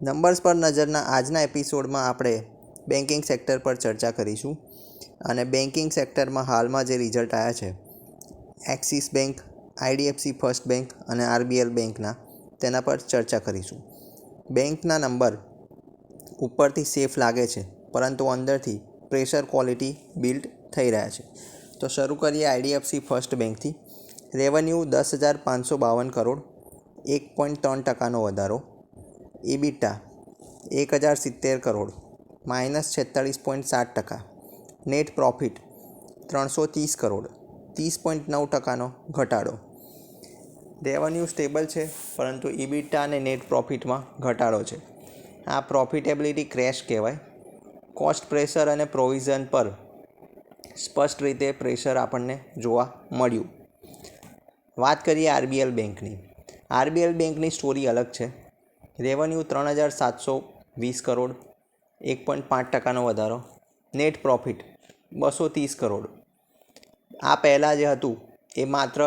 Numbers પર નજરના આજના એપિસોડમાં આપણે બેન્કિંગ સેક્ટર પર ચર્ચા કરીશું અને બેન્કિંગ સેક્ટરમાં હાલમાં જે રિઝલ્ટ આવ્યા છે axis bank, IDFC first bank અને આરબીએલ બેંકના તેના પર ચર્ચા કરીશું. બેંકના નંબર ઉપરથી સેફ લાગે છે પરંતુ અંદરથી પ્રેશર ક્વોલિટી બિલ્ડ થઈ રહ્યા છે. તો શરૂ કરીએ આઈડીએફસી ફર્સ્ટ બેંકથી. રેવન્યુ 10,552 કરોડ, 1.3% વધારો. ઇબિટા 1,070 કરોડ, -46.7%. નેટ પ્રોફિટ 330 કરોડ, 30.9%નો ઘટાડો. રેવન્યુ સ્ટેબલ છે પરંતુ ઇબિટા અને નેટ પ્રોફિટમાં ઘટાડો છે. આ પ્રોફિટેબિલિટી ક્રેશ કહેવાય. કોસ્ટ પ્રેશર અને પ્રોવિઝન પર સ્પષ્ટ રીતે પ્રેશર આપણને જોવા મળ્યું. વાત કરીએ આરબીએલ બેંકની. આરબીએલ બેંકની સ્ટોરી અલગ છે. રેવન્યુ 3,720 કરોડ, 1.5%નો વધારો. Net profit 230 crore. આ પહેલાં જે હતું એ માત્ર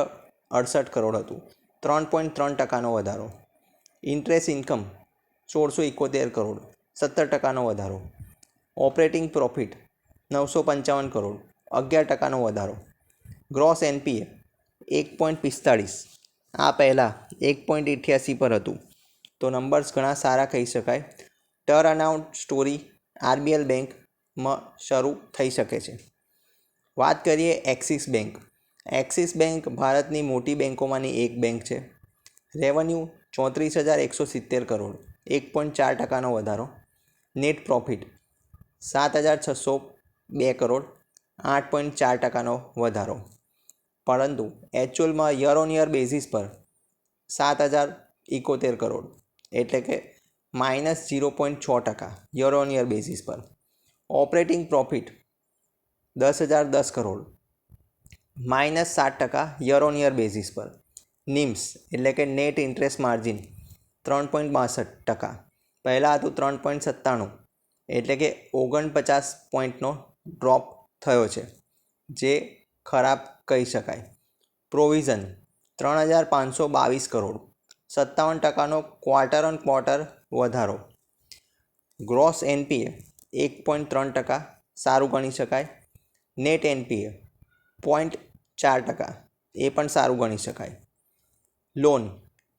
68 કરોડ હતું, 3.3%નો વધારો. ઇન્ટરેસ્ટ ઇન્કમ 1,671 કરોડ, 17%નો વધારો. ઓપરેટિંગ પ્રોફિટ 955 કરોડ, 11%નો વધારો. ગ્રોસ એનપીએ 1.45, આ પહેલાં 1.88 પર હતું. તો નંબર્સ ઘણા સારા કહી શકાય. ટર્નઅરાઉન્ડ સ્ટોરી આરબીએલ બેંકમાં શરૂ થઈ શકે છે. વાત કરીએ એક્સિસ બેંક. એક્સિસ બેંક ભારતની મોટી બેંકોમાંની એક બેંક છે. રેવન્યુ 34,170 કરોડ, 1.4%નો વધારો. નેટ પ્રોફિટ 7,602 કરોડ, 8.4%નો વધારો. પરંતુ એકચ્યુઅલમાં યર ઓન યર બેઝિસ પર 7,071 કરોડ, એટલે કે -0.6% યર ઓન યર બેઝિસ પર. Operating profit 10,010 crore, -7% year on year basis પર. નિમ્સ એટલે કે નેટ ઇન્ટરેસ્ટ માર્જિન 3.62%, પહેલાં હતું 3.97, એટલે કે 49 પોઈન્ટનો ડ્રોપ થયો છે, જે ખરાબ કહી શકાય. પ્રોવિઝન 3,522 કરોડ, 57%નો ક્વાર્ટર ઓન ક્વાર્ટર વધારો. ગ્રોસ એનપીએ 1.3%, સારું ગણી શકાય. નેટ એનપીએ 0.4%, એ પણ સારું ગણી શકાય. લોન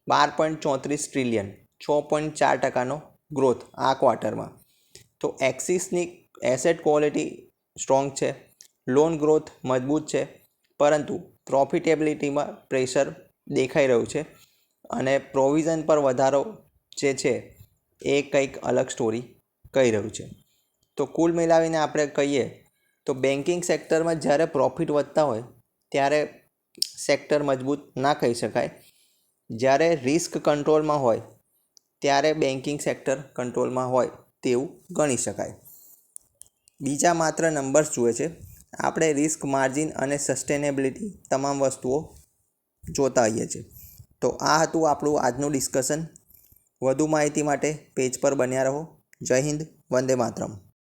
12.34 ટ્રિલિયન, 6.4%નો ગ્રોથ આ ક્વાર્ટરમાં. તો એક્સિસની એસેટ ક્વોલિટી સ્ટ્રોંગ છે, લોન ગ્રોથ મજબૂત છે, પરંતુ પ્રોફિટેબિલિટીમાં પ્રેશર દેખાઈ રહ્યું છે અને પ્રોવિઝન પર વધારો જે છે એ કંઈક અલગ સ્ટોરી કહી રહ્યું છે. તો કુલ મિલાવીને આપણે કહીએ તો બેન્કિંગ સેક્ટરમાં જ્યારે પ્રોફિટ વધતા હોય ત્યારે સેક્ટર મજબૂત ના કહી શકાય. જ્યારે રિસ્ક કંટ્રોલમાં હોય ત્યારે બેન્કિંગ સેક્ટર કંટ્રોલમાં હોય તેવું ગણી શકાય. બીજા માત્ર નંબર્સ જુએ છે, આપણે રિસ્ક, માર્જિન અને સસ્ટેનેબિલિટી તમામ વસ્તુઓ જોતા હોઈએ છીએ. તો આ હતું આપણું આજનું ડિસ્કશન. વધુ માહિતી માટે પેજ પર બન્યા રહો. જય હિન્દ, વંદે માતરમ.